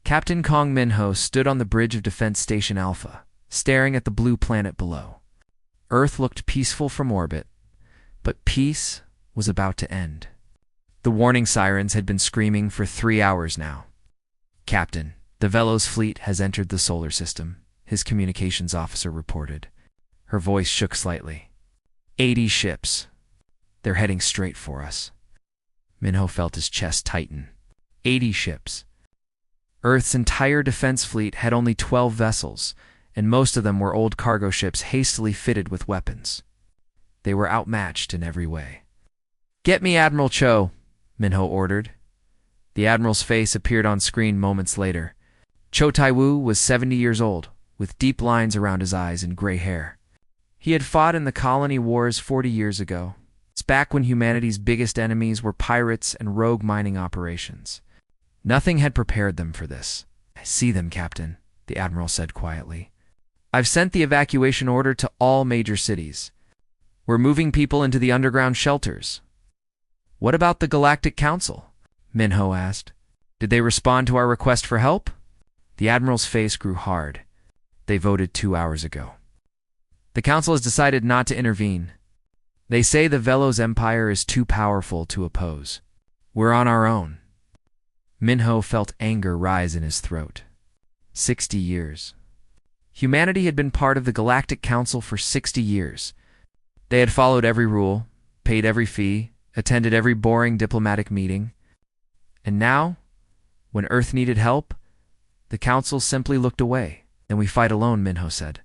Captain Kong Minho stood on the bridge of Defense Station Alpha, staring at the blue planet below. Earth looked peaceful from orbit, but peace was about to end. The warning sirens had been screaming for 3 hours now. "Captain, the Velos fleet has entered the solar system," his communications officer reported. Her voice shook slightly. 80 ships. They're heading straight for us." Minho felt his chest tighten. 80 ships. Earth's entire defense fleet had only 12 vessels, and most of them were old cargo ships hastily fitted with weapons. They were outmatched in every way. "Get me Admiral Cho," Minho ordered. The Admiral's face appeared on screen moments later. Cho Tai-woo was 70 years old, with deep lines around his eyes and gray hair. He had fought in the colony wars 40 years ago. It's back when humanity's biggest enemies were pirates and rogue mining operations. Nothing had prepared them for this. "I see them, Captain," the Admiral said quietly. "I've sent the evacuation order to all major cities. We're moving people into the underground shelters." "What about the Galactic Council?" Minho asked. "Did they respond to our request for help?" The Admiral's face grew hard. "They voted 2 hours ago. The Council has decided not to intervene. They say the Velos Empire is too powerful to oppose. We're on our own." Minho felt anger rise in his throat. 60 years. Humanity had been part of the Galactic Council for 60 years. They had followed every rule, paid every fee, attended every boring diplomatic meeting. And now, when Earth needed help, the Council simply looked away. "Then we fight alone," Minho said.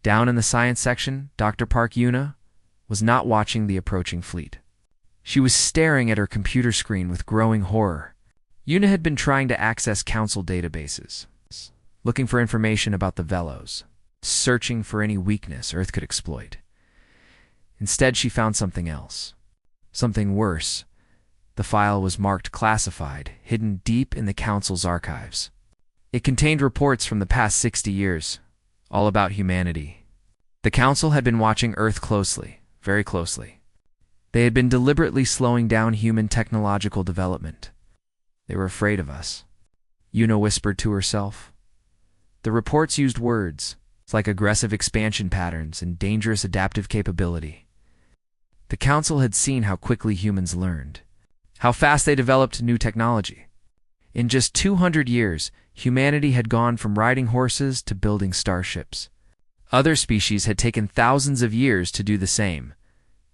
Down in the science section, Dr. Park Yuna was not watching the approaching fleet. She was staring at her computer screen with growing horror. Yuna had been trying to access Council databases, looking for information about the Velos, searching for any weakness Earth could exploit. Instead, she found something else. Something worse. The file was marked classified, hidden deep in the Council's archives. It contained reports from the past 60 years, all about humanity. The Council had been watching Earth closely, very closely. They had been deliberately slowing down human technological development. "They were afraid of us," Yuna whispered to herself. The reports used words like aggressive expansion patterns and dangerous adaptive capability. The Council had seen how quickly humans learned, how fast they developed new technology. In just 200 years, humanity had gone from riding horses to building starships. Other species had taken thousands of years to do the same.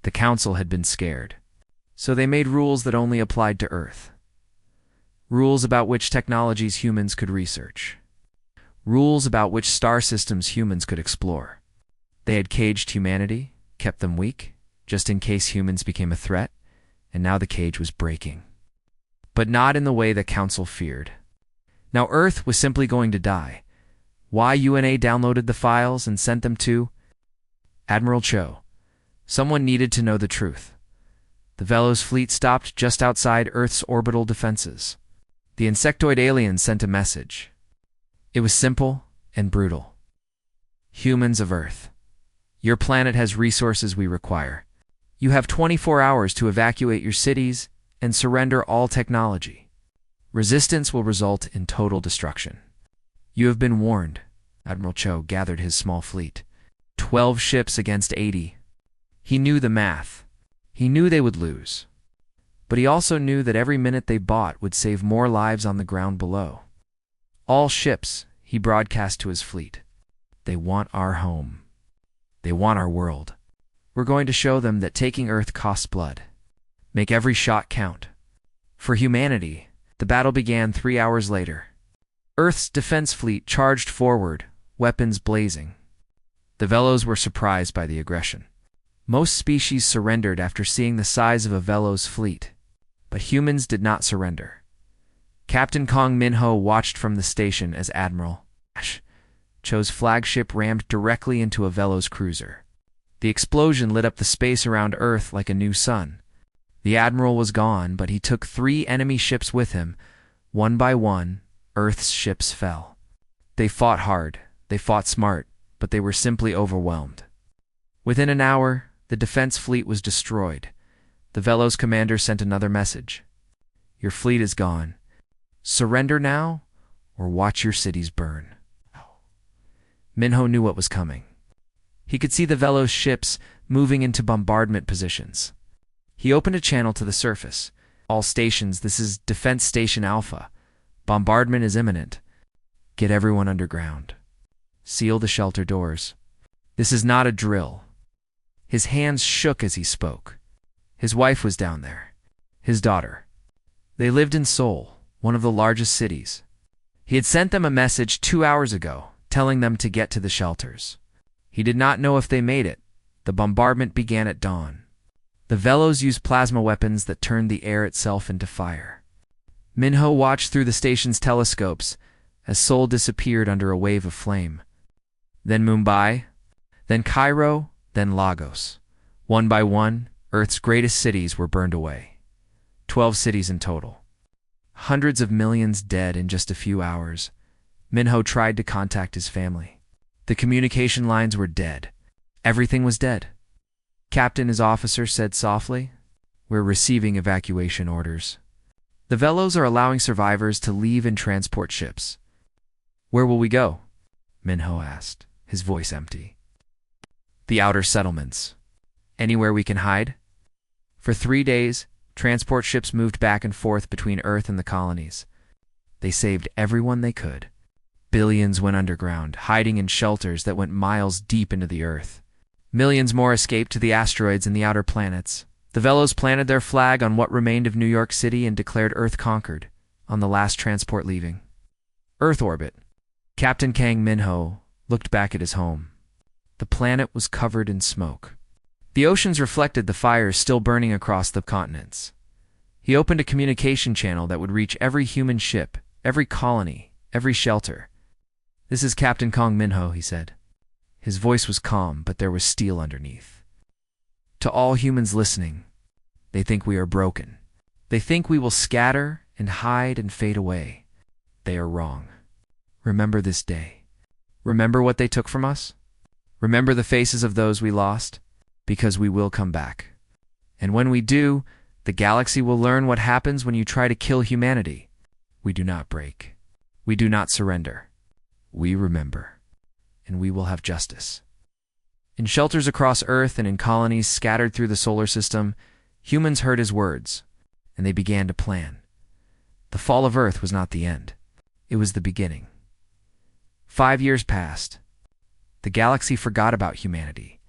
The Council had been scared. So they made rules that only applied to Earth. Rules about which technologies humans could research. Rules about which star systems humans could explore. They had caged humanity, kept them weak, just in case humans became a threat, and now the cage was breaking. But not in the way the Council feared. Now Earth was simply going to die. Why UNA downloaded the files and sent them to Admiral Cho. Someone needed to know the truth. The Velos fleet stopped just outside Earth's orbital defenses. The insectoid aliens sent a message. It was simple and brutal. "Humans of Earth, your planet has resources we require. You have 24 hours to evacuate your cities and surrender all technology. Resistance will result in total destruction. You have been warned." Admiral Cho gathered his small fleet. 12 ships against 80. He knew the math. He knew they would lose. But he also knew that every minute they bought would save more lives on the ground below. "All ships," he broadcast to his fleet. "They want our home. They want our world. We're going to show them that taking Earth costs blood. Make every shot count." For humanity, the battle began 3 hours later. Earth's defense fleet charged forward, weapons blazing. The Velos were surprised by the aggression. Most species surrendered after seeing the size of a Velos fleet, but humans did not surrender. Captain Kong Minho watched from the station as Admiral Cho's flagship rammed directly into a Velos cruiser. The explosion lit up the space around Earth like a new sun. The Admiral was gone, but he took 3 enemy ships with him. One by one, Earth's ships fell. They fought hard, they fought smart, but they were simply overwhelmed. Within an hour, the defense fleet was destroyed. The Velos commander sent another message. "Your fleet is gone. Surrender now, or watch your cities burn. Minho knew what was coming. He could see the Velos ships moving into bombardment positions. He opened a channel to the surface. All stations, this is Defense Station Alpha. Bombardment is imminent. Get everyone underground. Seal the shelter doors. This is not a drill. His hands shook as he spoke. His wife was down there. His daughter. They lived in Seoul, one of the largest cities. He had sent them a message 2 hours ago, telling them to get to the shelters. He did not know if they made it. The bombardment began at dawn. The Velos used plasma weapons that turned the air itself into fire. Minho watched through the station's telescopes as Seoul disappeared under a wave of flame. Then Mumbai, then Cairo, then Lagos. One by one, Earth's greatest cities were burned away. 12 cities in total. Hundreds of millions dead in just a few hours. Minho tried to contact his family. The communication lines were dead. Everything was dead. Captain, his officer, said softly, "We're receiving evacuation orders. The Velos are allowing survivors to leave in transport ships." "Where will we go?" Minho asked, his voice empty. "The outer settlements. Anywhere we can hide." For 3 days, transport ships moved back and forth between Earth and the colonies. They saved everyone they could. Billions went underground, hiding in shelters that went miles deep into the Earth. Millions more escaped to the asteroids and the outer planets. The Velos planted their flag on what remained of New York City and declared Earth conquered, on the last transport leaving. Earth orbit. Captain Kang Minho looked back at his home. The planet was covered in smoke. The oceans reflected the fires still burning across the continents. He opened a communication channel that would reach every human ship, every colony, every shelter. "This is Captain Kang Minho," he said. His voice was calm, but there was steel underneath. "To all humans listening, they think we are broken. They think we will scatter and hide and fade away. They are wrong. Remember this day. Remember what they took from us. Remember the faces of those we lost, because we will come back. And when we do, the galaxy will learn what happens when you try to kill humanity. We do not break. We do not surrender. We remember, and we will have justice." In shelters across Earth and in colonies scattered through the solar system, humans heard his words, and they began to plan. The fall of Earth was not the end. It was the beginning. 5 years passed. The galaxy forgot about humanity.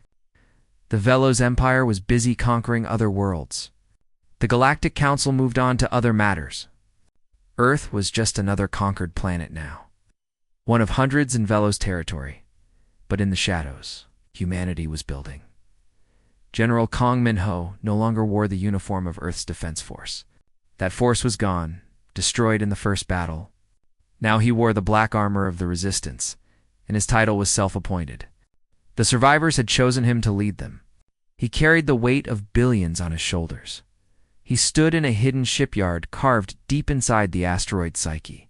The Velos Empire was busy conquering other worlds. The Galactic Council moved on to other matters. Earth was just another conquered planet now. One of hundreds in Velos territory. But in the shadows, humanity was building. General Kang Minho no longer wore the uniform of Earth's defense force. That force was gone, destroyed in the first battle. Now he wore the black armor of the resistance, and his title was self-appointed. The survivors had chosen him to lead them. He carried the weight of billions on his shoulders. He stood in a hidden shipyard carved deep inside the asteroid Psyche.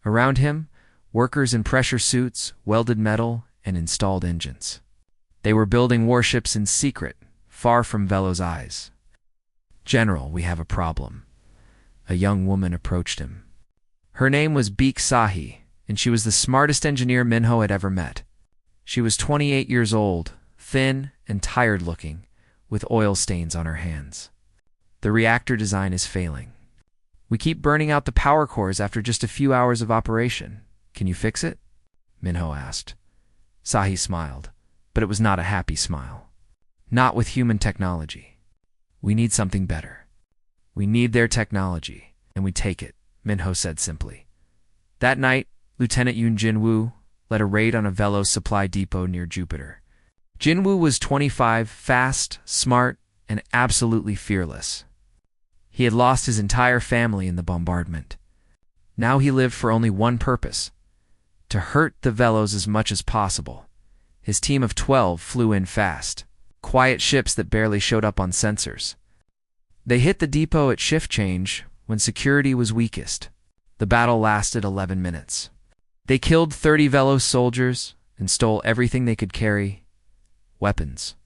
Around him, workers in pressure suits, welded metal, and installed engines. They were building warships in secret, far from Velo's eyes. "General, we have a problem." A young woman approached him. Her name was Beek Sahi, and she was the smartest engineer Minho had ever met. She was 28 years old, thin and tired-looking, with oil stains on her hands. "The reactor design is failing. We keep burning out the power cores after just a few hours of operation. Can you fix it?" Minho asked. Sahi smiled, but it was not a happy smile. "Not with human technology. We need something better. We need their technology, and we take it," Minho said simply. That night, Lieutenant Yoon Jinwoo led a raid on a Velos supply depot near Jupiter. Jinwoo was 25, fast, smart, and absolutely fearless. He had lost his entire family in the bombardment. Now he lived for only one purpose: to hurt the Velos as much as possible. His team of 12 flew in fast, quiet ships that barely showed up on sensors. They hit the depot at shift change when security was weakest. The battle lasted 11 minutes. They killed 30 Velos soldiers and stole everything they could carry: weapons,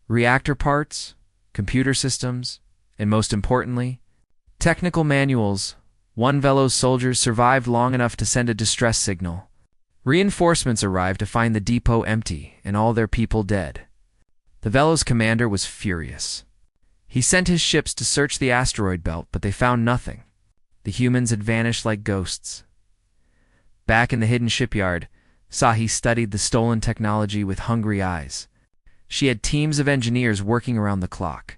reactor parts, computer systems, and most importantly, technical manuals One Velo's soldiers survived long enough to send a distress signal. Reinforcements arrived to find the depot empty and all their people dead. The Velo's commander was furious. He sent his ships to search the asteroid belt, but they found nothing. The humans had vanished like ghosts. Back in the hidden shipyard, Sahi studied the stolen technology with hungry eyes. She had teams of engineers working around the clock,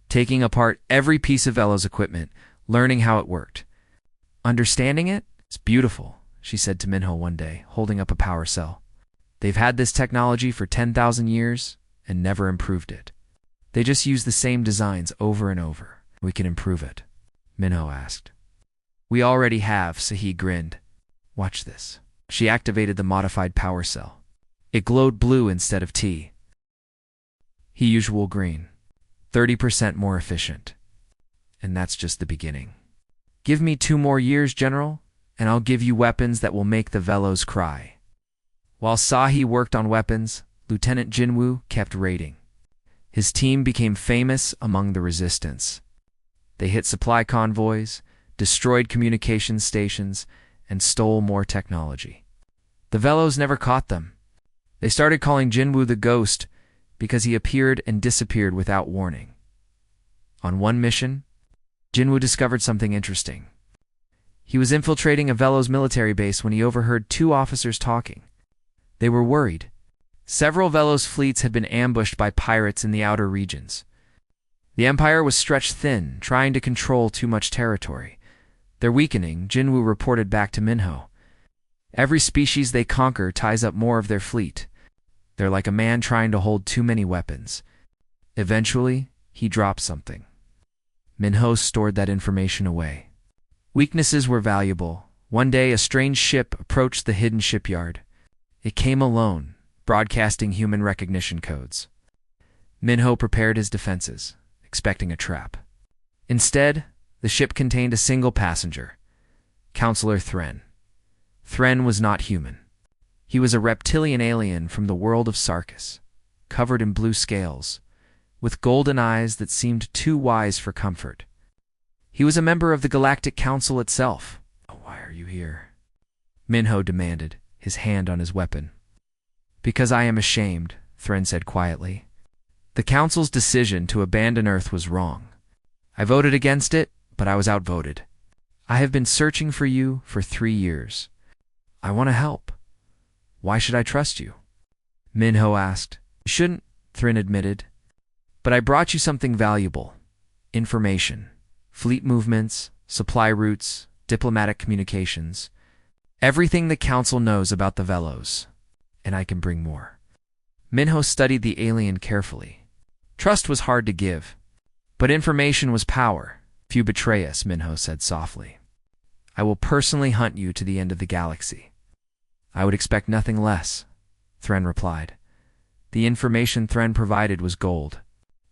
taking apart every piece of Velo's equipment, learning how it worked. Understanding it? It's beautiful, she said to Minho one day, holding up a power cell. They've had this technology for 10,000 years and never improved it. They just use the same designs over and over. We can improve it, Minho asked. We already have, Sahi grinned. Watch this. She activated the modified power cell. It glowed blue instead of T. Usual green. 30% more efficient. And that's just the beginning. Give me 2 more years, General, and I'll give you weapons that will make the Velos cry. While Sahi worked on weapons, Lieutenant Jinwoo kept raiding. His team became famous among the resistance. They hit supply convoys, destroyed communication stations, and stole more technology. The Velos never caught them. They started calling Jinwoo the Ghost because he appeared and disappeared without warning. On one mission, Jinwoo discovered something interesting. He was infiltrating a Velos military base when he overheard 2 officers talking. They were worried. Several Velos fleets had been ambushed by pirates in the outer regions. The Empire was stretched thin, trying to control too much territory. They're weakening, Jinwoo reported back to Minho. Every species they conquer ties up more of their fleet. They're like a man trying to hold too many weapons. Eventually, he dropped something. Minho stored that information away. Weaknesses were valuable. One day, a strange ship approached the hidden shipyard. It came alone, broadcasting human recognition codes. Minho prepared his defenses, expecting a trap. Instead, the ship contained a single passenger, Counselor Thren. Thren was not human. He was a reptilian alien from the world of Sarkis, covered in blue scales, with golden eyes that seemed too wise for comfort. He was a member of the Galactic Council itself. Why are you here? Minho demanded, his hand on his weapon. Because I am ashamed, Thren said quietly. The Council's decision to abandon Earth was wrong. I voted against it, but I was outvoted. I have been searching for you for 3 years. I want to help. Why should I trust you? Minho asked. You shouldn't, Thren admitted. But I brought you something valuable. Information. Fleet movements, supply routes, diplomatic communications. Everything the Council knows about the Velos. And I can bring more. Minho studied the alien carefully. Trust was hard to give. But information was power. If you betray us, Minho said softly, I will personally hunt you to the end of the galaxy. I would expect nothing less, Thren replied. The information Thren provided was gold.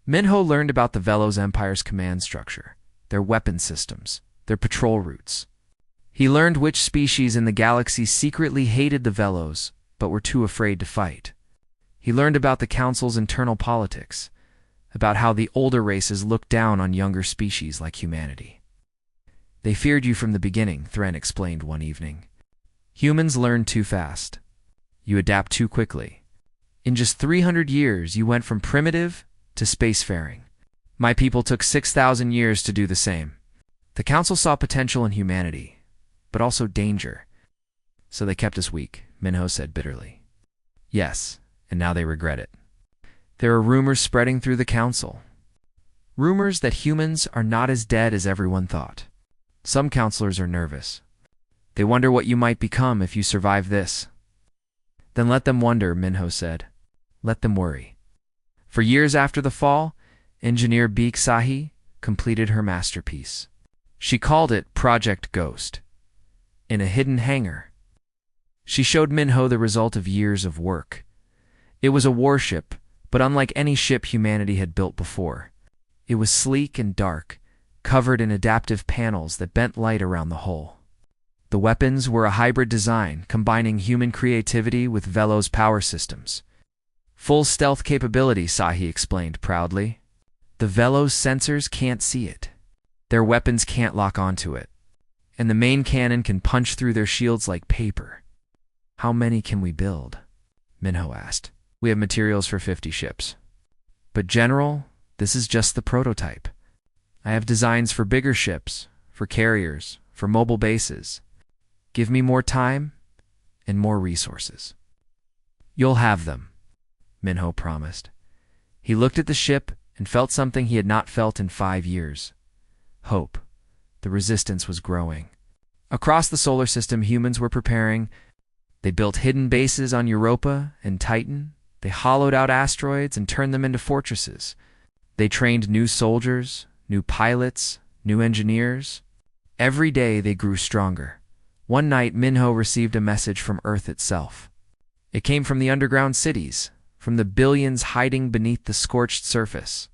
Minho learned about the Velos Empire's command structure, their weapon systems, their patrol routes. He learned which species in the galaxy secretly hated the Velos, but were too afraid to fight. He learned about the Council's internal politics, about how the older races looked down on younger species like humanity. They feared you from the beginning, Thren explained one evening. Humans learn too fast. You adapt too quickly. In just 300 years, you went from primitive to spacefaring. My people took 6,000 years to do the same. The Council saw potential in humanity, but also danger. So they kept us weak, Minho said bitterly. Yes, and now they regret it. There are rumors spreading through the Council. Rumors that humans are not as dead as everyone thought. Some counselors are nervous. They wonder what you might become if you survive this. Then let them wonder, Minho said. Let them worry. For years after the fall, engineer Beek Sahi completed her masterpiece. She called it Project Ghost. In a hidden hangar, she showed Minho the result of years of work. It was a warship, but unlike any ship humanity had built before. It was sleek and dark, covered in adaptive panels that bent light around the hull. The weapons were a hybrid design, combining human creativity with Velos power systems. Full stealth capability, Sahi explained proudly. The Velos sensors can't see it. Their weapons can't lock onto it. and the main cannon can punch through their shields like paper. How many can we build? Minho asked. We have materials for 50 ships. But General, this is just the prototype. I have designs for bigger ships, for carriers, for mobile bases. Give me more time and more resources. You'll have them, Minho promised. He looked at the ship and felt something he had not felt in 5 years. Hope. The resistance was growing. Across the solar system, humans were preparing. They built hidden bases on Europa and Titan. They hollowed out asteroids and turned them into fortresses. They trained new soldiers, new pilots, new engineers. Every day they grew stronger. One night, Minho received a message from Earth itself. It came from the underground cities, from the billions hiding beneath the scorched surface.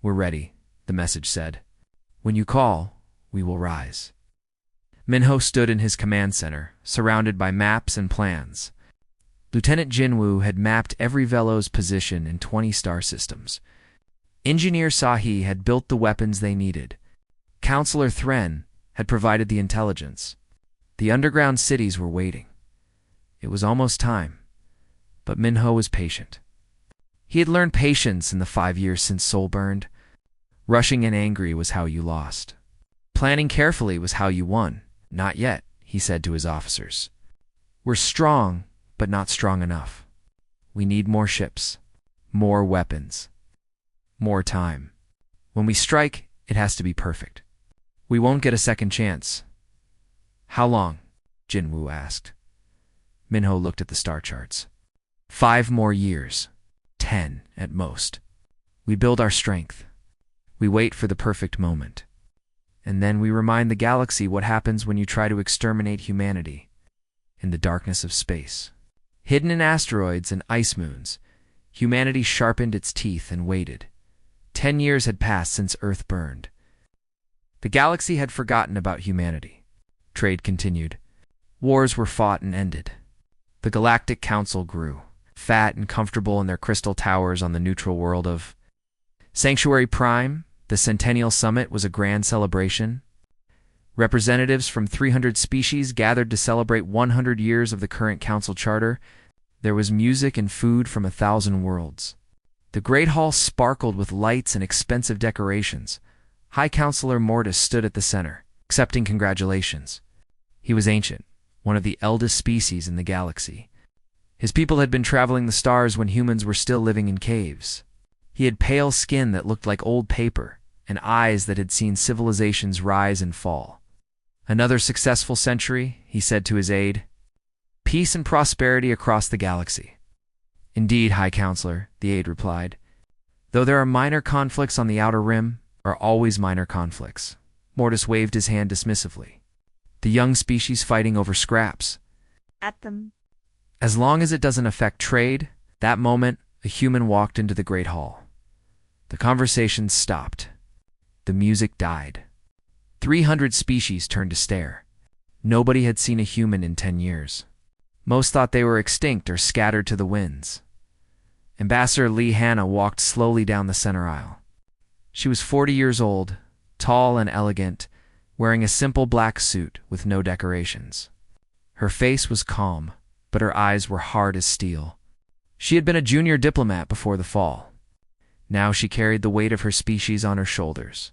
We're ready, the message said. When you call, we will rise. Minho stood in his command center, surrounded by maps and plans. Lieutenant Jinwoo had mapped every Velo's position in 20 star systems. Engineer Sahi had built the weapons they needed. Counselor Thren had provided the intelligence. The underground cities were waiting. It was almost time, but Minho was patient. He had learned patience in the 5 years since Seoul burned. Rushing and angry was how you lost. Planning carefully was how you won. Not yet, he said to his officers. We're strong, but not strong enough. We need more ships, more weapons, more time. When we strike, it has to be perfect. We won't get a second chance. How long? Jinwoo asked. Minho looked at the star charts. 5 more years. 10 at most. We build our strength. We wait for the perfect moment. And then we remind the galaxy what happens when you try to exterminate humanity in the darkness of space. Hidden in asteroids and ice moons, humanity sharpened its teeth and waited. 10 years had passed since Earth burned. The galaxy had forgotten about humanity. Trade continued. Wars were fought and ended. The Galactic Council grew, fat and comfortable in their crystal towers on the neutral world of Sanctuary Prime. The Centennial Summit was a grand celebration. Representatives from 300 species gathered to celebrate 100 years of the current council charter. There was music and food from 1,000 worlds. The Great Hall sparkled with lights and expensive decorations. High Counselor Mortis stood at the center, accepting congratulations. He was ancient, one of the eldest species in the galaxy. His people had been traveling the stars when humans were still living in caves. He had pale skin that looked like old paper, and eyes that had seen civilizations rise and fall. Another successful century, he said to his aide. Peace and prosperity across the galaxy. Indeed, High Counselor, the aide replied. Though there are minor conflicts on the outer rim, are always minor conflicts. Mortis waved his hand dismissively. The young species fighting over scraps. At them. As long as it doesn't affect trade, that moment, a human walked into the Great Hall. The conversation stopped. The music died. 300 species turned to stare. Nobody had seen a human in 10 years. Most thought they were extinct or scattered to the winds. Ambassador Lee Hanna walked slowly down the center aisle. She was 40 years old, tall and elegant, wearing a simple black suit with no decorations. Her face was calm, but her eyes were hard as steel. She had been a junior diplomat before the fall. Now she carried the weight of her species on her shoulders.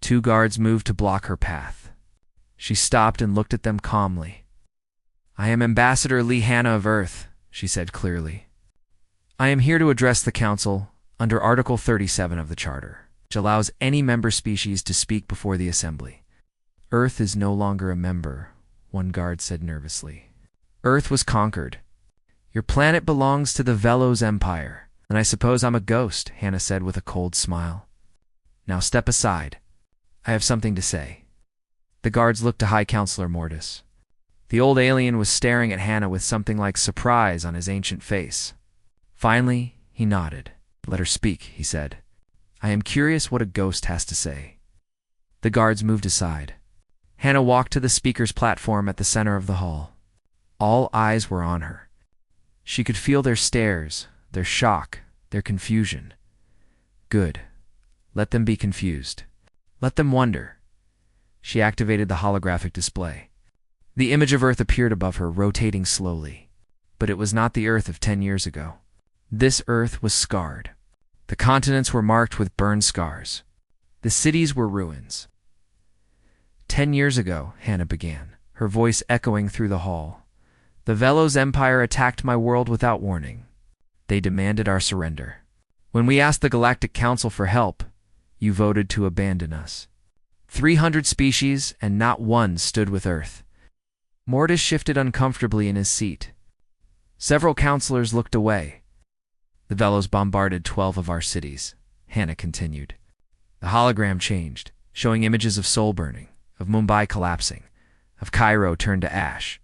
2 guards moved to block her path. She stopped and looked at them calmly. I am Ambassador Lee Hanna of Earth, she said clearly. I am here to address the Council under Article 37 of the Charter, which allows any member species to speak before the Assembly. Earth is no longer a member, one guard said nervously. Earth was conquered. Your planet belongs to the Velos Empire, and I suppose I'm a ghost, Hanna said with a cold smile. Now step aside. I have something to say. The guards looked to High Counselor Mortis. The old alien was staring at Hanna with something like surprise on his ancient face. Finally, he nodded. Let her speak, he said. I am curious what a ghost has to say. The guards moved aside. Hanna walked to the speaker's platform at the center of the hall. All eyes were on her. She could feel their stares, their shock, their confusion. Good. Let them be confused. Let them wonder. She activated the holographic display. The image of Earth appeared above her, rotating slowly. But it was not the Earth of 10 years ago. This Earth was scarred. The continents were marked with burn scars. The cities were ruins. 10 years ago, Hannah began, her voice echoing through the hall. The Velos Empire attacked my world without warning. They demanded our surrender. When we asked the Galactic Council for help, you voted to abandon us. 300 species, and not one stood with Earth. Mortis shifted uncomfortably in his seat. Several counselors looked away. The Velos bombarded 12 of our cities, Hannah continued. The hologram changed, showing images of Seoul burning, of Mumbai collapsing, of Cairo turned to ash.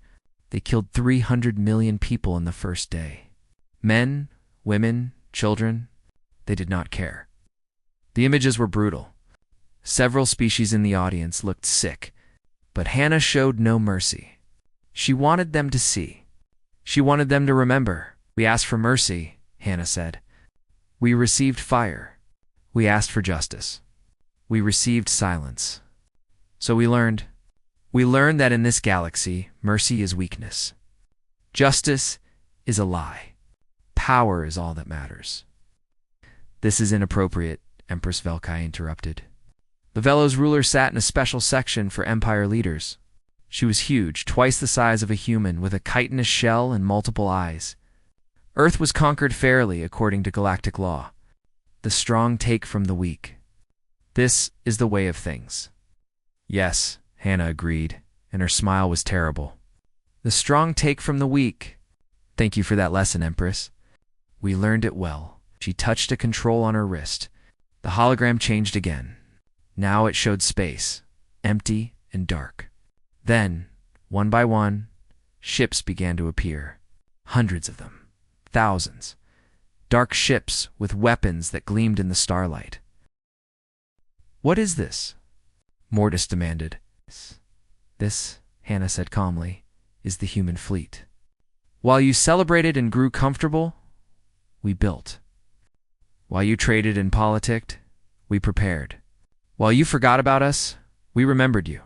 They killed 300 million people in the first day. Men, women, children, they did not care. The images were brutal. Several species in the audience looked sick, but Hannah showed no mercy. She wanted them to see. She wanted them to remember. We asked for mercy, Hannah said. We received fire. We asked for justice. We received silence. So we learned that in this galaxy, mercy is weakness. Justice is a lie. Power is all that matters. This is inappropriate, Empress Velkai interrupted. The Velos ruler sat in a special section for Empire leaders. She was huge, twice the size of a human, with a chitinous shell and multiple eyes. Earth was conquered fairly, according to galactic law. The strong take from the weak. This is the way of things. Yes, Hannah agreed, and her smile was terrible. The strong take from the weak. Thank you for that lesson, Empress. We learned it well. She touched a control on her wrist. The hologram changed again. Now it showed space, empty and dark. Then, one by one, ships began to appear. Hundreds of them. Thousands. Dark ships with weapons that gleamed in the starlight. What is this? Mortis demanded. This, Hannah said calmly, is the human fleet. While you celebrated and grew comfortable, we built. While you traded and politicked, we prepared. While you forgot about us, we remembered you.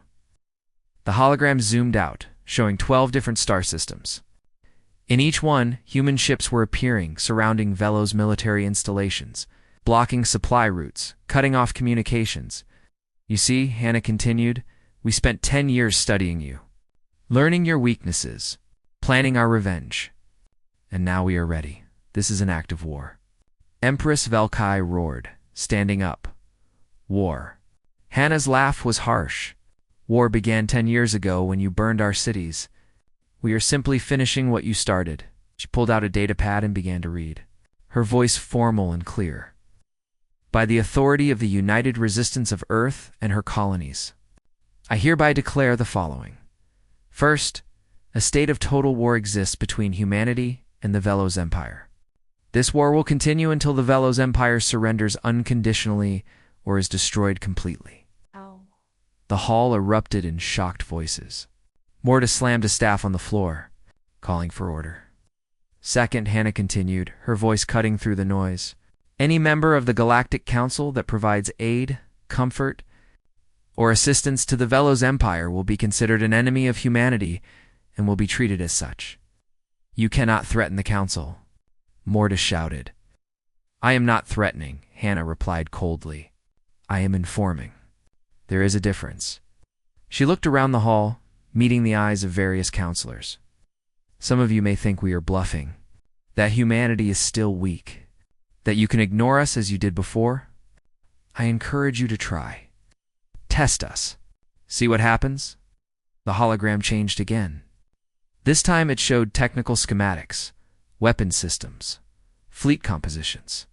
The hologram zoomed out, showing 12 different star systems. In each one, human ships were appearing, surrounding Velos military installations, blocking supply routes, cutting off communications. You see, Hannah continued, we spent 10 years studying you, learning your weaknesses, planning our revenge. And now we are ready. This is an act of war. Empress Velkai roared, standing up. War. Hannah's laugh was harsh. War began 10 years ago when you burned our cities. We are simply finishing what you started. She pulled out a data pad and began to read, her voice formal and clear. By the authority of the United Resistance of Earth and her colonies, I hereby declare the following. First, a state of total war exists between humanity and the Velos Empire. This war will continue until the Velos Empire surrenders unconditionally or is destroyed completely. Ow. The hall erupted in shocked voices. Mortis slammed a staff on the floor, calling for order. Second, Hannah continued, her voice cutting through the noise. Any member of the Galactic Council that provides aid, comfort, or assistance to the Velos Empire will be considered an enemy of humanity and will be treated as such. You cannot threaten the Council, Mortis shouted. I am not threatening, Hannah replied coldly. I am informing. There is a difference. She looked around the hall, meeting the eyes of various counselors. Some of you may think we are bluffing, that humanity is still weak, that you can ignore us as you did before. I encourage you to try. Test us. See what happens? The hologram changed again. This time it showed technical schematics, weapon systems, fleet compositions,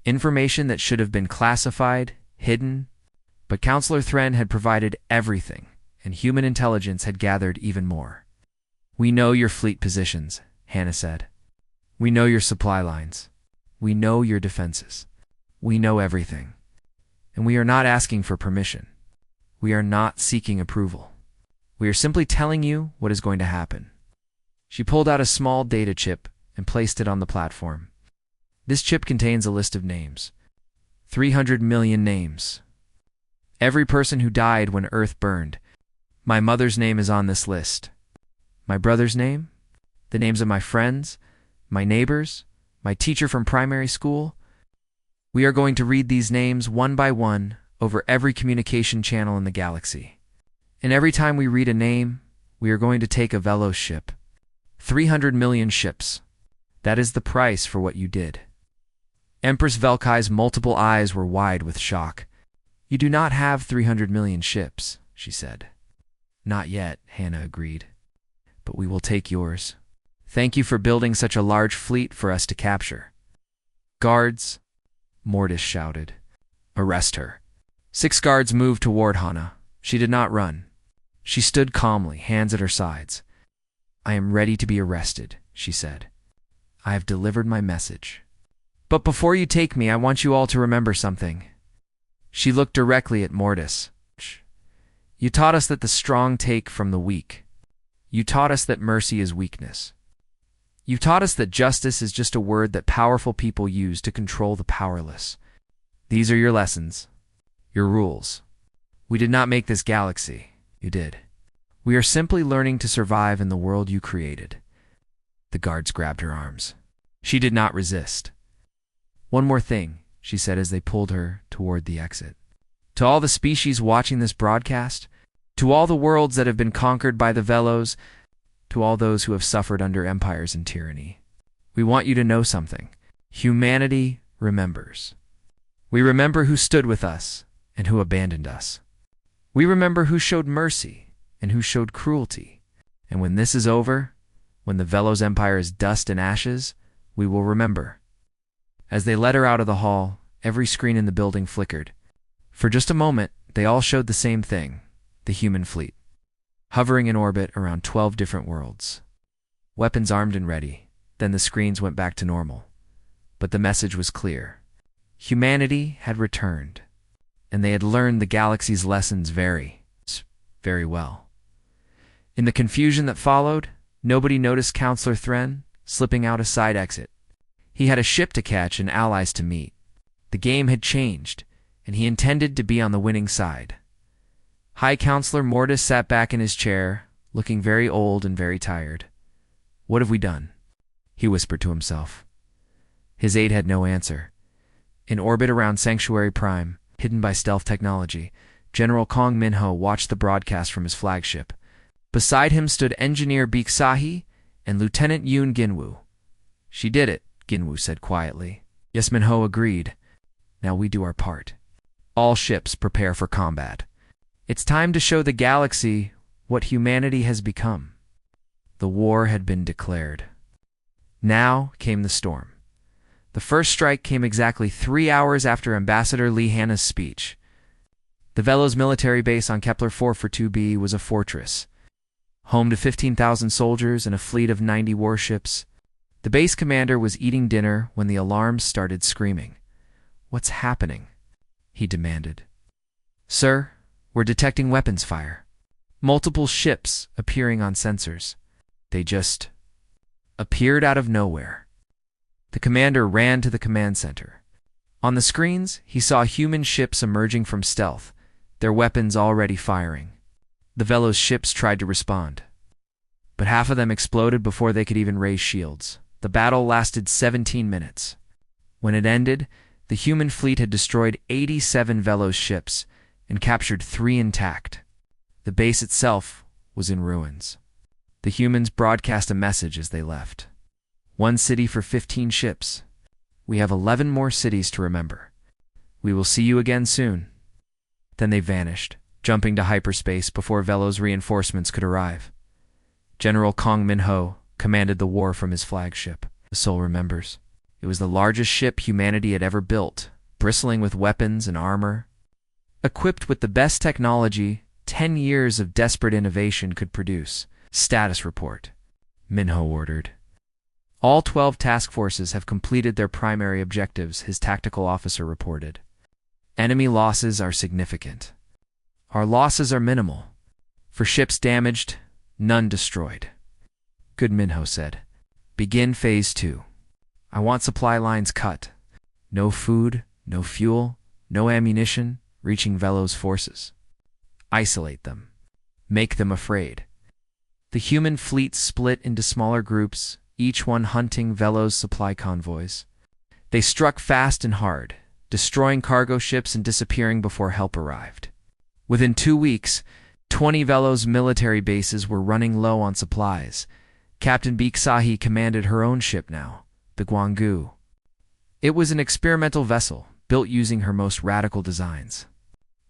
information that should have been classified, hidden, but Counselor Thren had provided everything, and human intelligence had gathered even more. We know your fleet positions, Hannah said. We know your supply lines. We know your defenses. We know everything. And we are not asking for permission. We are not seeking approval. We are simply telling you what is going to happen. She pulled out a small data chip and placed it on the platform. This chip contains a list of names. 300 million names. Every person who died when Earth burned. My mother's name is on this list. My brother's name? The names of my friends? My neighbors? My teacher from primary school? We are going to read these names one by one over every communication channel in the galaxy. And every time we read a name, we are going to take a Velos ship. 300 million ships. That is the price for what you did. Empress Velkai's multiple eyes were wide with shock. You do not have 300 million ships, she said. Not yet, Hannah agreed. But we will take yours. Thank you for building such a large fleet for us to capture. Guards, Mortis shouted. Arrest her. 6 guards moved toward Hannah. She did not run. She stood calmly, hands at her sides. I am ready to be arrested, she said. I have delivered my message. But before you take me, I want you all to remember something. She looked directly at Mortis. You taught us that the strong take from the weak. You taught us that mercy is weakness. You taught us that justice is just a word that powerful people use to control the powerless. These are your lessons, your rules. We did not make this galaxy. You did. We are simply learning to survive in the world you created. The guards grabbed her arms. She did not resist. One more thing, she said as they pulled her toward the exit. To all the species watching this broadcast, to all the worlds that have been conquered by the Velos, to all those who have suffered under empires and tyranny, we want you to know something. Humanity remembers. We remember who stood with us and who abandoned us. We remember who showed mercy and who showed cruelty. And when this is over, when the Velos Empire is dust and ashes, we will remember. As they led her out of the hall, every screen in the building flickered. For just a moment, they all showed the same thing, the human fleet, hovering in orbit around 12 different worlds. Weapons armed and ready. Then the screens went back to normal. But the message was clear. Humanity had returned, and they had learned the galaxy's lessons very well. In the confusion that followed, nobody noticed Counselor Thren slipping out a side exit. He had a ship to catch and allies to meet. The game had changed, and he intended to be on the winning side. High Counselor Mortis sat back in his chair, looking very old and very tired. What have we done? He whispered to himself. His aide had no answer. In orbit around Sanctuary Prime, hidden by stealth technology, General Kong Minho watched the broadcast from his flagship. Beside him stood Engineer Beeksahi and Lieutenant Yoon Ginwoo. She did it, Ginwoo said quietly. Yes, Minho agreed. Now we do our part. All ships prepare for combat. It's time to show the galaxy what humanity has become. The war had been declared. Now came the storm. The first strike came exactly 3 hours after Ambassador Lee Hanna's speech. The Velos military base on Kepler 442b was a fortress, home to 15,000 soldiers and a fleet of 90 warships. The base commander was eating dinner when the alarms started screaming. What's happening? He demanded. Sir, we're detecting weapons fire. Multiple ships appearing on sensors. They just appeared out of nowhere. The commander ran to the command center. On the screens, he saw human ships emerging from stealth, their weapons already firing. The Velos ships tried to respond, but half of them exploded before they could even raise shields. The battle lasted 17 minutes. When it ended, the human fleet had destroyed 87 Velos ships and captured 3 intact. The base itself was in ruins. The humans broadcast a message as they left. 1 city for 15 ships. We have 11 more cities to remember. We will see you again soon. Then they vanished, jumping to hyperspace before Velos reinforcements could arrive. General Kong Minho commanded the war from his flagship. The soul remembers. It was the largest ship humanity had ever built, bristling with weapons and armor. Equipped with the best technology 10 years of desperate innovation could produce. Status report, Minho ordered. All 12 task forces have completed their primary objectives, his tactical officer reported. Enemy losses are significant. Our losses are minimal. For ships damaged, none destroyed. Good, Minho said. Begin Phase 2. I want supply lines cut. No food, no fuel, no ammunition, reaching Velo's forces. Isolate them. Make them afraid. The human fleet split into smaller groups, each one hunting Velo's supply convoys. They struck fast and hard, destroying cargo ships and disappearing before help arrived. Within 2 weeks, 20 Velo's military bases were running low on supplies. Captain Biksahi commanded her own ship now, the Guanggu. It was an experimental vessel, built using her most radical designs.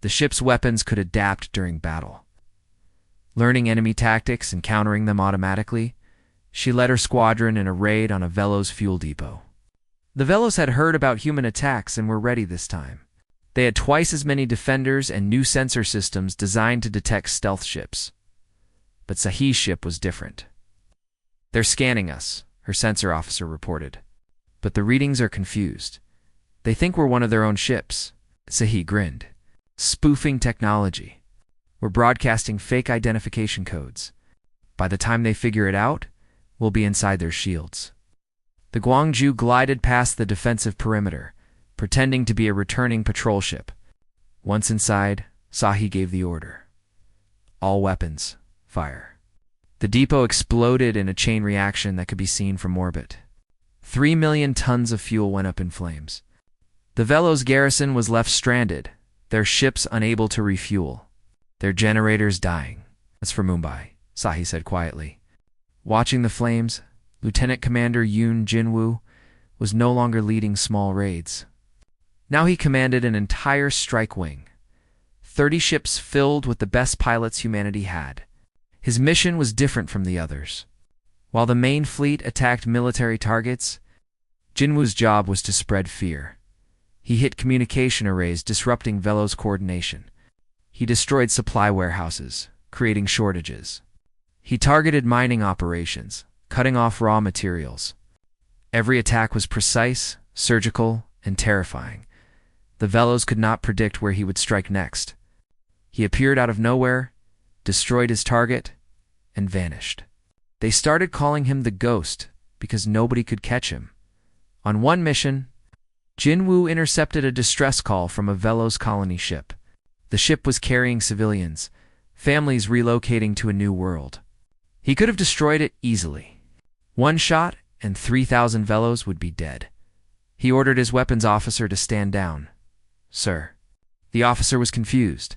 The ship's weapons could adapt during battle. Learning enemy tactics and countering them automatically, she led her squadron in a raid on a Velo's fuel depot. The Velos had heard about human attacks and were ready this time. They had twice as many defenders and new sensor systems designed to detect stealth ships. But Sahi's ship was different. "They're scanning us," her sensor officer reported. "But the readings are confused. They think we're one of their own ships." Sahi grinned. "Spoofing technology. We're broadcasting fake identification codes. By the time they figure it out, we'll be inside their shields." The Guangzhou glided past the defensive perimeter, pretending to be a returning patrol ship. Once inside, Sahi gave the order. "All weapons, fire." The depot exploded in a chain reaction that could be seen from orbit. 3 million tons of fuel went up in flames. The Velo's garrison was left stranded, their ships unable to refuel, their generators dying. "That's for Mumbai," Sahi said quietly. Watching the flames, Lieutenant Commander Yoon Jinwoo was no longer leading small raids. Now he commanded an entire strike wing, 30 ships filled with the best pilots humanity had. His mission was different from the others. While the main fleet attacked military targets, Jinwoo's job was to spread fear. He hit communication arrays, disrupting Velo's coordination. He destroyed supply warehouses, creating shortages. He targeted mining operations, cutting off raw materials. Every attack was precise, surgical, and terrifying. The Velos could not predict where he would strike next. He appeared out of nowhere, destroyed his target, and vanished. They started calling him the Ghost because nobody could catch him. On one mission, Jinwoo intercepted a distress call from a Velos colony ship. The ship was carrying civilians, families relocating to a new world. He could have destroyed it easily. One shot, and 3,000 Velos would be dead. He ordered his weapons officer to stand down. "Sir." The officer was confused.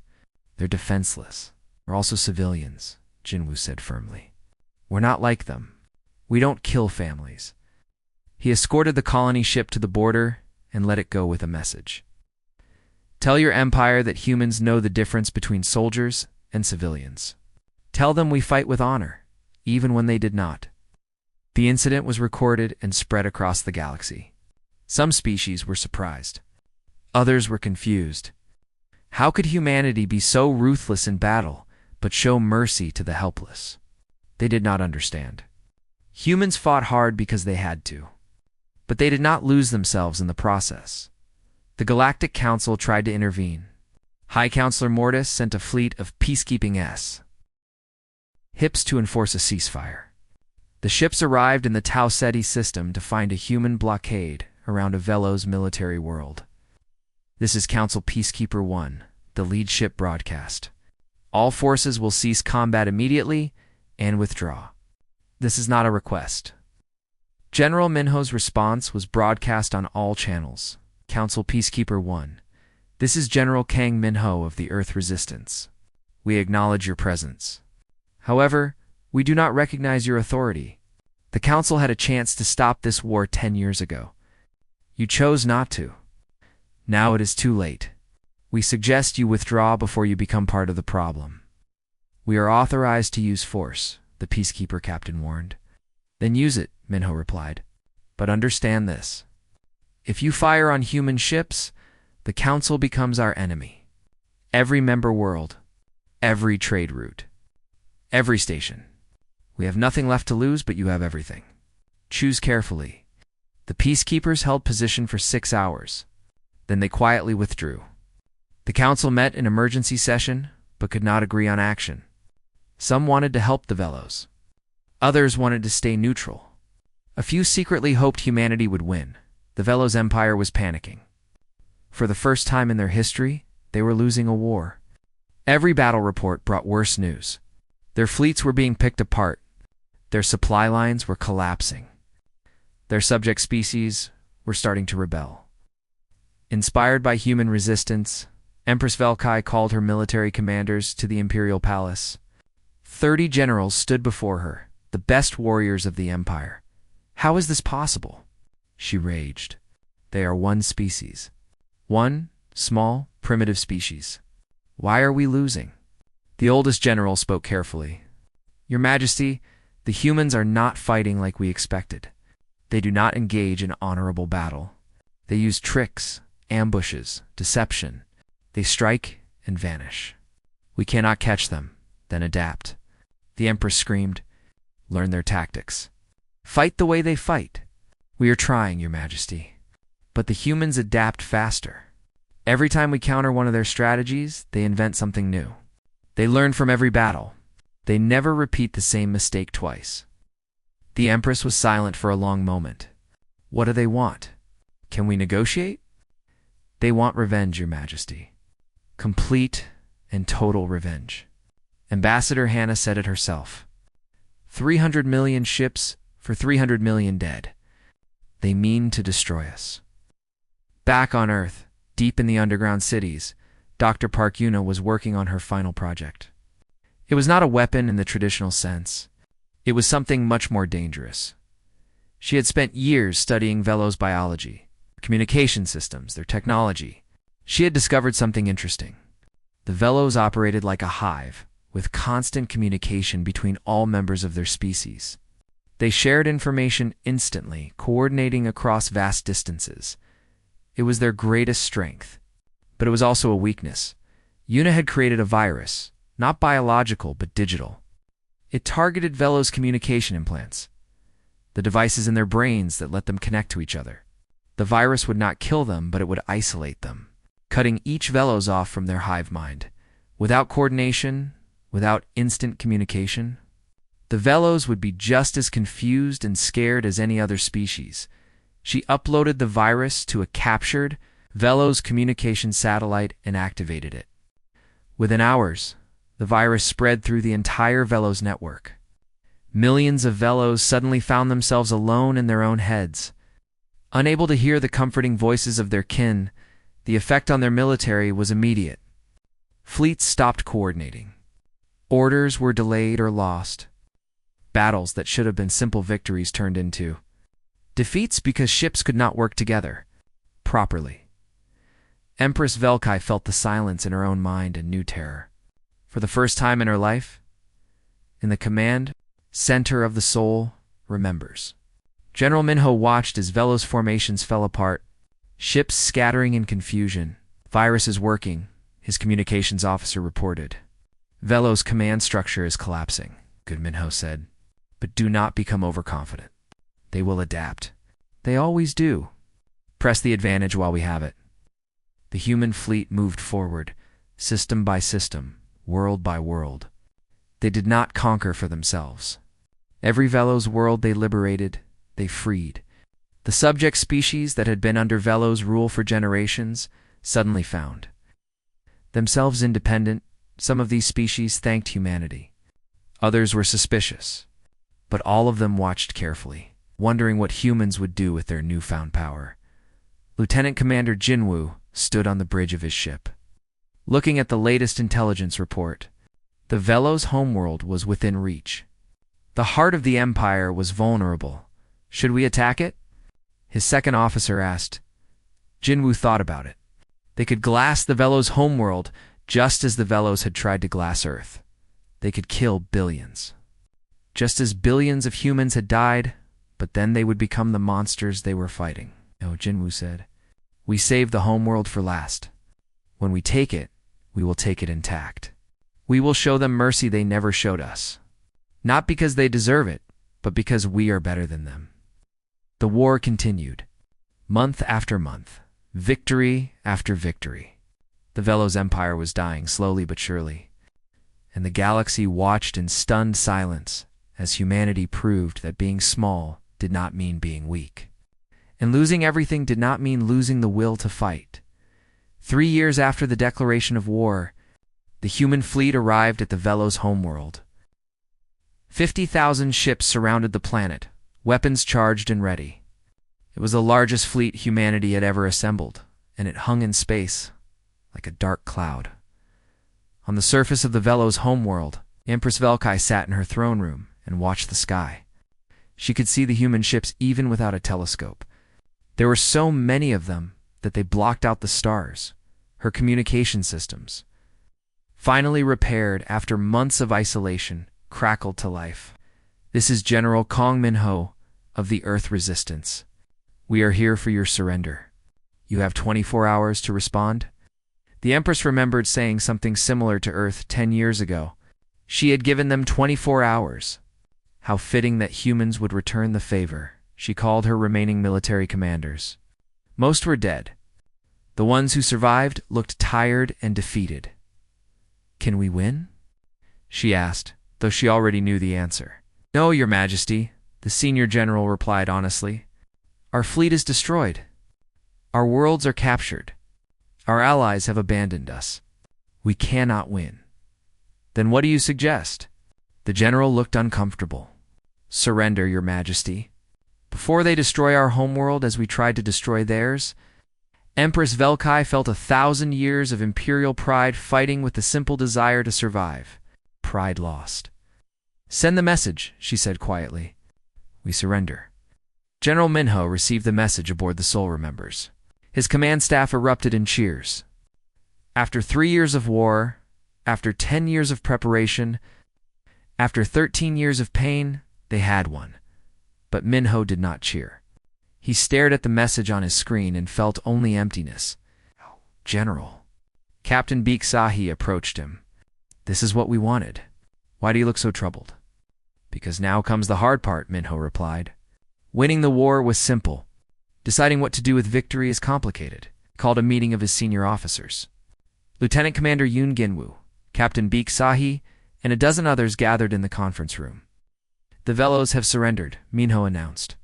"They're defenseless. We're also civilians," Jinwoo said firmly. "We're not like them. We don't kill families." He escorted the colony ship to the border and let it go with a message. "Tell your empire that humans know the difference between soldiers and civilians. Tell them we fight with honor, even when they did not." The incident was recorded and spread across the galaxy. Some species were surprised. Others were confused. How could humanity be so ruthless in battle, but show mercy to the helpless? They did not understand. Humans fought hard because they had to. But they did not lose themselves in the process. The Galactic Council tried to intervene. High Counselor Mortis sent a fleet of peacekeeping ships to enforce a ceasefire. The ships arrived in the Tau Ceti system to find a human blockade around a Velos military world. "This is Council Peacekeeper 1, the lead ship broadcast. All forces will cease combat immediately and withdraw. This is not a request." General Minho's response was broadcast on all channels. "Council Peacekeeper 1, this is General Kang Minho of the Earth Resistance. We acknowledge your presence. However, we do not recognize your authority. The Council had a chance to stop this war 10 years ago. You chose not to. Now it is too late. We suggest you withdraw before you become part of the problem." "We are authorized to use force," the Peacekeeper captain warned. "Then use it," Minho replied. "But understand this. If you fire on human ships, the Council becomes our enemy. Every member world, every trade route, every station. We have nothing left to lose, but you have everything. Choose carefully." The peacekeepers held position for 6 hours. Then they quietly withdrew. The council met in emergency session, but could not agree on action. Some wanted to help the Velos. Others wanted to stay neutral. A few secretly hoped humanity would win. The Velos Empire was panicking. For the first time in their history, They were losing a war. Every battle report brought worse news. Their fleets were being picked apart. Their supply lines were collapsing. Their subject species were starting to rebel. Inspired by human resistance, Empress Velkai called her military commanders to the imperial palace. 30 generals stood before her, the best warriors of the empire. "How is this possible?" she raged. "They are one species. One small, primitive species. Why are we losing?" The oldest general spoke carefully. "Your Majesty, the humans are not fighting like we expected. They do not engage in honorable battle. They use tricks, ambushes, deception. They strike and vanish. We cannot catch them, then adapt." The Empress screamed, "Learn their tactics. Fight the way they fight." "We are trying, Your Majesty. But the humans adapt faster. Every time we counter one of their strategies, they invent something new. They learn from every battle. They never repeat the same mistake twice." The Empress was silent for a long moment. "What do they want? Can we negotiate?" "They want revenge, Your Majesty. Complete and total revenge." Ambassador Hannah said it herself. 300 million ships for 300 million dead. They mean to destroy us. Back on Earth, deep in the underground cities, Dr. Park Yuna was working on her final project. It was not a weapon in the traditional sense. It was something much more dangerous. She had spent years studying Velo's biology, communication systems, their technology. She had discovered something interesting. The Velos operated like a hive, with constant communication between all members of their species. They shared information instantly, coordinating across vast distances. It was their greatest strength. But it was also a weakness. Yuna had created a virus, not biological but digital. It targeted Velo's communication implants, the devices in their brains that let them connect to each other. The virus would not kill them, but it would isolate them, cutting each Velos off from their hive mind. Without coordination, without instant communication, the Velos would be just as confused and scared as any other species. She uploaded the virus to a captured Velos communication satellite and activated it. Within hours, the virus spread through the entire Velos network. Millions of Velos suddenly found themselves alone in their own heads. Unable to hear the comforting voices of their kin, the effect on their military was immediate. Fleets stopped coordinating. Orders were delayed or lost. Battles that should have been simple victories turned into defeats because ships could not work together properly. Empress Velkai felt the silence in her own mind and knew terror. For the first time in her life, in the command center of the soul, remembers. General Minho watched as Velos formations fell apart, ships scattering in confusion. "Virus is working," his communications officer reported. "Velos' command structure is collapsing," Good Minho said. "But do not become overconfident. They will adapt. They always do. Press the advantage while we have it." The human fleet moved forward, system by system, world by world. They did not conquer for themselves. Every Velos world they liberated, they freed. The subject species that had been under Velos' rule for generations suddenly found themselves independent. Some of these species thanked humanity. Others were suspicious. But all of them watched carefully, wondering what humans would do with their newfound power. Lieutenant Commander Jinwoo stood on the bridge of his ship, looking at the latest intelligence report. The Velos' homeworld was within reach. The heart of the Empire was vulnerable. Should we attack it? His second officer asked. Jinwoo thought about it. They could glass the Velos' homeworld just as the Velos had tried to glass Earth. They could kill billions. Just as billions of humans had died, but then they would become the monsters they were fighting. No, Jinwoo said. We saved the homeworld for last. When we take it, we will take it intact. We will show them mercy they never showed us. Not because they deserve it, but because we are better than them. The war continued. Month after month, victory after victory. The Velos Empire was dying slowly but surely, and the galaxy watched in stunned silence as humanity proved that being small did not mean being weak. And losing everything did not mean losing the will to fight. 3 years after the declaration of war, the human fleet arrived at the Velos homeworld. 50,000 ships surrounded the planet, weapons charged and ready. It was the largest fleet humanity had ever assembled, and it hung in space like a dark cloud. On the surface of the Velos homeworld, Empress Velkai sat in her throne room and watched the sky. She could see the human ships even without a telescope. There were so many of them that they blocked out the stars. Her communication systems, finally repaired after months of isolation, crackled to life. "This is General Kong Min-ho of the Earth Resistance. We are here for your surrender. You have 24 hours to respond." The Empress remembered saying something similar to Earth 10 years ago. She had given them 24 hours. How fitting that humans would return the favor. She called her remaining military commanders. Most were dead. The ones who survived looked tired and defeated. "Can we win?" she asked, though she already knew the answer. "No, Your Majesty," the senior general replied honestly. "Our fleet is destroyed. Our worlds are captured. Our allies have abandoned us. We cannot win." "Then what do you suggest?" The general looked uncomfortable. "Surrender, Your Majesty. Before they destroy our homeworld as we tried to destroy theirs." Empress Velkai felt 1,000 years of imperial pride fighting with the simple desire to survive. Pride lost. "Send the message," she said quietly. "We surrender." General Minho received the message aboard the Soul Remembers. His command staff erupted in cheers. After 3 years of war, after 10 years of preparation, after 13 years of pain, they had won. But Minho did not cheer. He stared at the message on his screen and felt only emptiness. "General." Captain Beek Sahi approached him. "This is what we wanted. Why do you look so troubled?" "Because now comes the hard part," Minho replied. "Winning the war was simple. Deciding what to do with victory is complicated." He called a meeting of his senior officers. Lieutenant Commander Yoon Ginwoo, Captain Beek Sahi, and a dozen others gathered in the conference room. "The Velos have surrendered," Minho announced.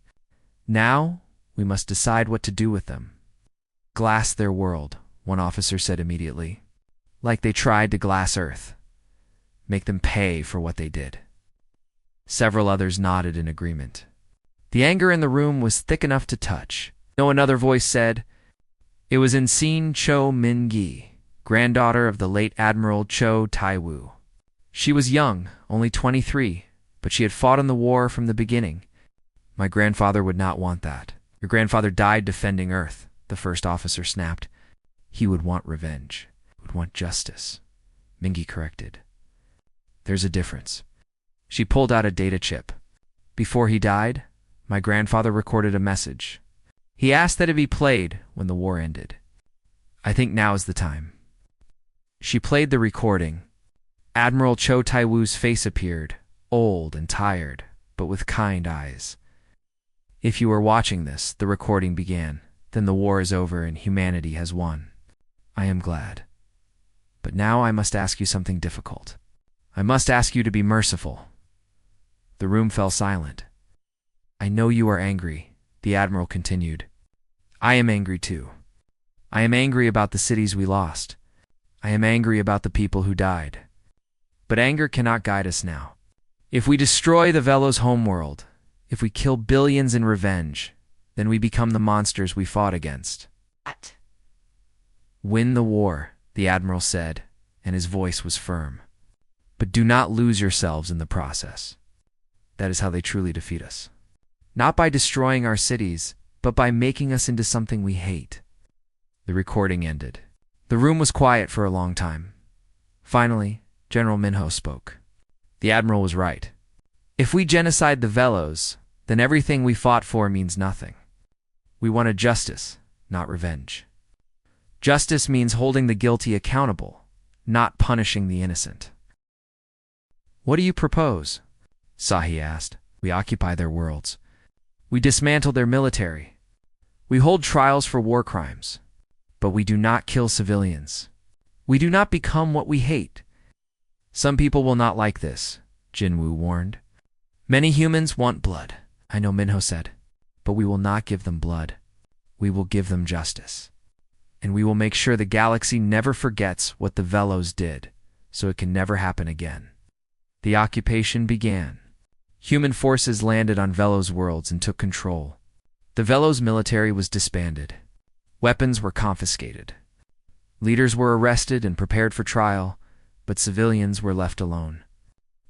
"Now we must decide what to do with them." "Glass their world," one officer said immediately. "Like they tried to glass Earth. Make them pay for what they did." Several others nodded in agreement. The anger in the room was thick enough to touch. No, another voice said, "It was Inseen Cho Min-gi, granddaughter of the late Admiral Cho Tai-woo. She was young, only 23, but she had fought in the war from the beginning. My grandfather would not want that." "Your grandfather died defending Earth," the first officer snapped. "He would want revenge. He would want justice," Mingi corrected. "There's a difference." She pulled out a data chip. "Before he died, my grandfather recorded a message. He asked that it be played when the war ended. I think now is the time." She played the recording. Admiral Cho Tai-woo's face appeared, old and tired, but with kind eyes. "If you are watching this," the recording began, "then the war is over and humanity has won. I am glad. But now I must ask you something difficult. I must ask you to be merciful." The room fell silent. "I know you are angry," the Admiral continued. "I am angry too. I am angry about the cities we lost. I am angry about the people who died. But anger cannot guide us now. If we destroy the Velos homeworld, if we kill billions in revenge, then we become the monsters we fought against." "What?" "Win the war," the Admiral said, and his voice was firm. "But do not lose yourselves in the process. That is how they truly defeat us. Not by destroying our cities, but by making us into something we hate." The recording ended. The room was quiet for a long time. Finally, General Minho spoke. The Admiral was right. If we genocide the Velos, then everything we fought for means nothing. We wanted justice, not revenge. Justice means holding the guilty accountable, not punishing the innocent. "What do you propose?" Sahi asked. "We occupy their worlds. We dismantle their military. We hold trials for war crimes. But we do not kill civilians. We do not become what we hate." "Some people will not like this," Jinwoo warned. "Many humans want blood," I know Minho said. "But we will not give them blood. We will give them justice. and we will make sure the galaxy never forgets what the Velos did, so it can never happen again. The occupation began. Human forces landed on Velos worlds and took control. The Velos military was disbanded. Weapons were confiscated. Leaders were arrested and prepared for trial, but civilians were left alone.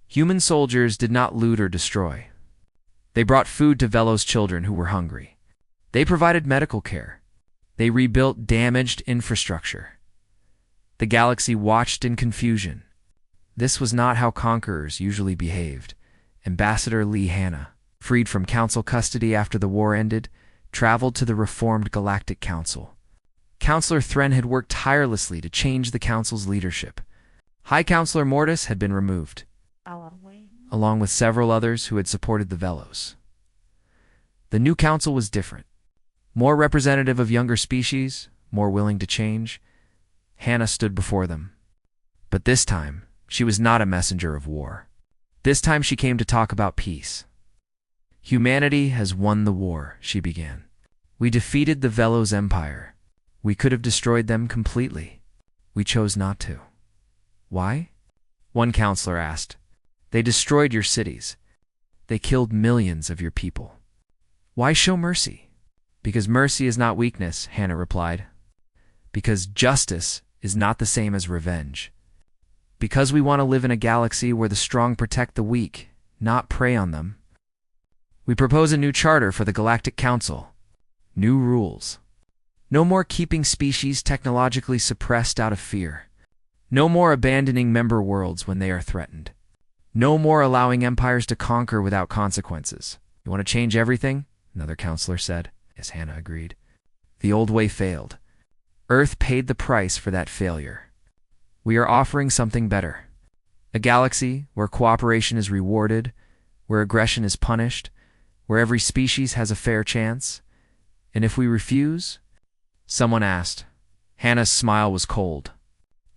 Human soldiers did not loot or destroy. They brought food to Velos children who were hungry. They provided medical care. They rebuilt damaged infrastructure. The galaxy watched in confusion. This was not how conquerors usually behaved. Ambassador Lee Hanna, freed from council custody after the war ended, traveled to the reformed Galactic Council. Counselor Thren had worked tirelessly to change the council's leadership. High Counselor Mortis had been removed, along with several others who had supported the Velos. The new council was different. More representative of younger species, more willing to change. Hanna stood before them. But this time, she was not a messenger of war. This time she came to talk about peace. Humanity has won the war, she began. We defeated the Velos Empire. We could have destroyed them completely. We chose not to. Why? One counselor asked. They destroyed your cities. They killed millions of your people. Why show mercy? Because mercy is not weakness, Hanna replied. Because justice is not the same as revenge. Because we want to live in a galaxy where the strong protect the weak, not prey on them. We propose a new charter for the Galactic Council. New rules. No more keeping species technologically suppressed out of fear. No more abandoning member worlds when they are threatened. No more allowing empires to conquer without consequences. You want to change everything? Another counselor said. Yes, Hanna agreed. The old way failed. Earth paid the price for that failure. We are offering something better. A galaxy where cooperation is rewarded, where aggression is punished, where every species has a fair chance. And if we refuse? Someone asked. Hanna's smile was cold.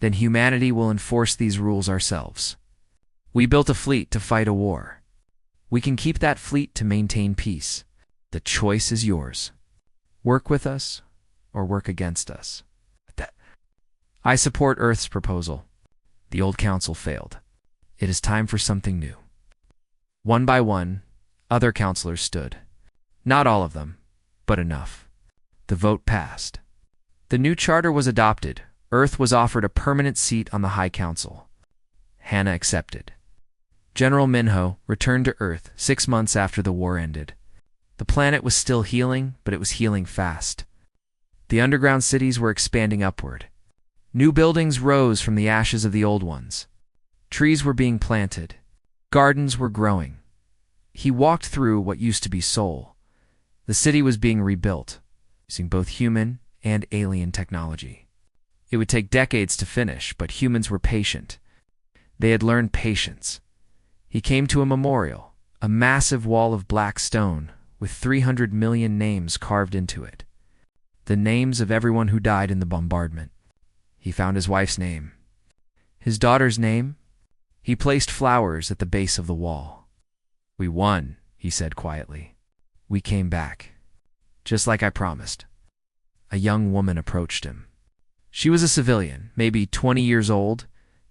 Then humanity will enforce these rules ourselves. We built a fleet to fight a war. We can keep that fleet to maintain peace. The choice is yours. Work with us or work against us. I support Earth's proposal. The old council failed. It is time for something new. One by one, other counselors stood. Not all of them, but enough. The vote passed. The new charter was adopted. Earth was offered a permanent seat on the High Council. Hanna accepted. General Minho returned to Earth 6 months after the war ended. The planet was still healing, but it was healing fast. The underground cities were expanding upward. New buildings rose from the ashes of the old ones. Trees were being planted. Gardens were growing. He walked through what used to be Sol. The city was being rebuilt, using both human and alien technology. It would take decades to finish, but humans were patient. They had learned patience. He came to a memorial, a massive wall of black stone with 300 million names carved into it. The names of everyone who died in the bombardment. He found his wife's name. His daughter's name? He placed flowers at the base of the wall. We won, he said quietly. We came back. Just like I promised. A young woman approached him. She was a civilian, maybe 20 years old,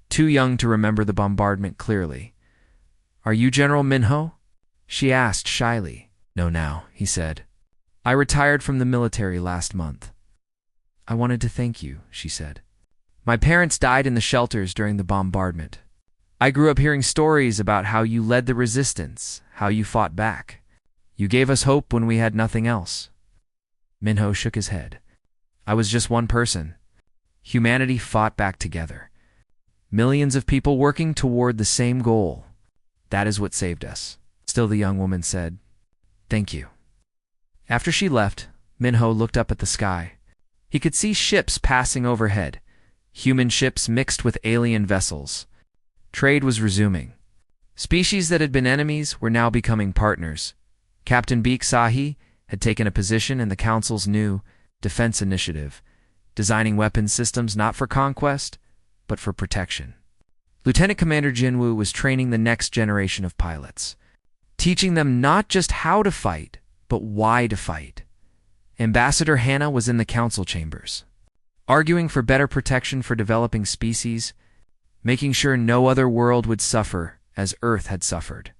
too young to remember the bombardment clearly. Are you General Minho? She asked shyly. No now, he said. I retired from the military last month. I wanted to thank you, she said. My parents died in the shelters during the bombardment. I grew up hearing stories about how you led the resistance, how you fought back. You gave us hope when we had nothing else. Minho shook his head. I was just one person. Humanity fought back together. Millions of people working toward the same goal. That is what saved us. Still, the young woman said, Thank you. After she left, Minho looked up at the sky. He could see ships passing overhead. Human ships mixed with alien vessels. Trade was resuming. Species that had been enemies were now becoming partners. Captain Beek Sahi had taken a position in the Council's new defense initiative, designing weapons systems not for conquest, but for protection. Lieutenant Commander Jinwoo was training the next generation of pilots, teaching them not just how to fight, but why to fight. Ambassador Hanna was in the council chambers. arguing for better protection for developing species, making sure no other world would suffer as Earth had suffered.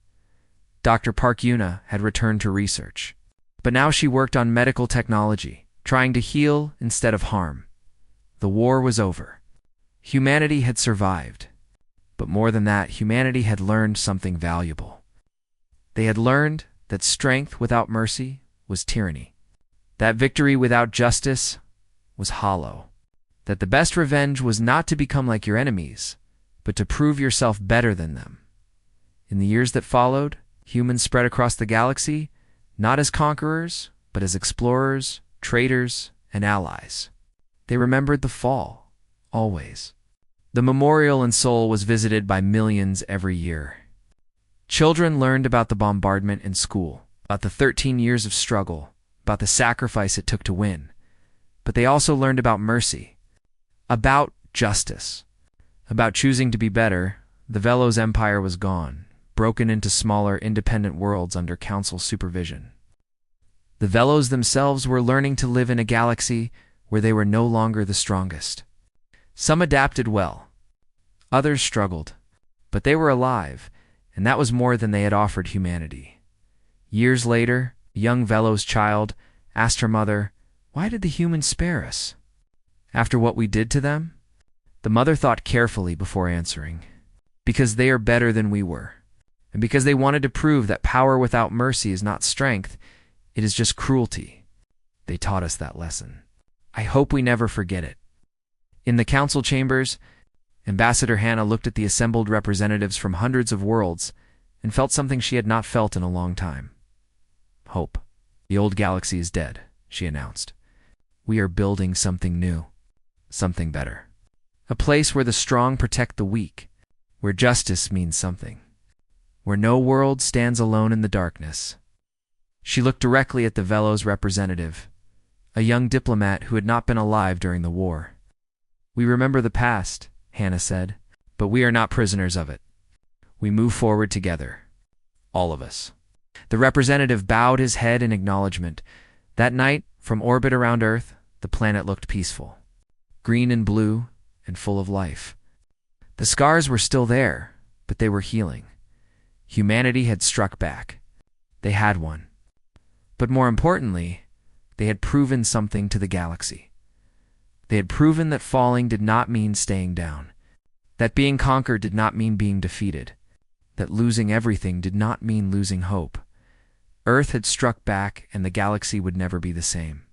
Dr. Park Yuna had returned to research, but now she worked on medical technology, trying to heal instead of harm. The war was over. Humanity had survived. But more than that, humanity had learned something valuable. They had learned that strength without mercy was tyranny, that victory without justice was hollow, that the best revenge was not to become like your enemies, but to prove yourself better than them. In the years that followed, humans spread across the galaxy, not as conquerors, but as explorers, traders, and allies. They remembered the fall, always. The memorial in Seoul was visited by millions every year. Children learned about the bombardment in school, about the 13 years of struggle, about the sacrifice it took to win. But they also learned about mercy, about justice, about choosing to be better. The Velos Empire was gone, broken into smaller, independent worlds under council supervision. The Velos themselves were learning to live in a galaxy where they were no longer the strongest. Some adapted well. Others struggled. But they were alive, and that was more than they had offered humanity. Years later, a young Velos child asked her mother, "Why did the humans spare us?" After what we did to them? The mother thought carefully before answering. Because they are better than we were. And because they wanted to prove that power without mercy is not strength, it is just cruelty. They taught us that lesson. I hope we never forget it. In the council chambers, Ambassador Hannah looked at the assembled representatives from hundreds of worlds and felt something she had not felt in a long time. Hope. The old galaxy is dead, she announced. We are building something new, something better. A place where the strong protect the weak, where justice means something, where no world stands alone in the darkness. She looked directly at the Velos representative, a young diplomat who had not been alive during the war. We remember the past, Hannah said, but we are not prisoners of it. We move forward together, all of us. The representative bowed his head in acknowledgement. That night, from orbit around Earth, the planet looked peaceful, green and blue and full of life. The scars were still there, but they were healing. Humanity had struck back. They had won. But more importantly, they had proven something to the galaxy. They had proven that falling did not mean staying down, that being conquered did not mean being defeated, that losing everything did not mean losing hope. Earth had struck back, and the galaxy would never be the same.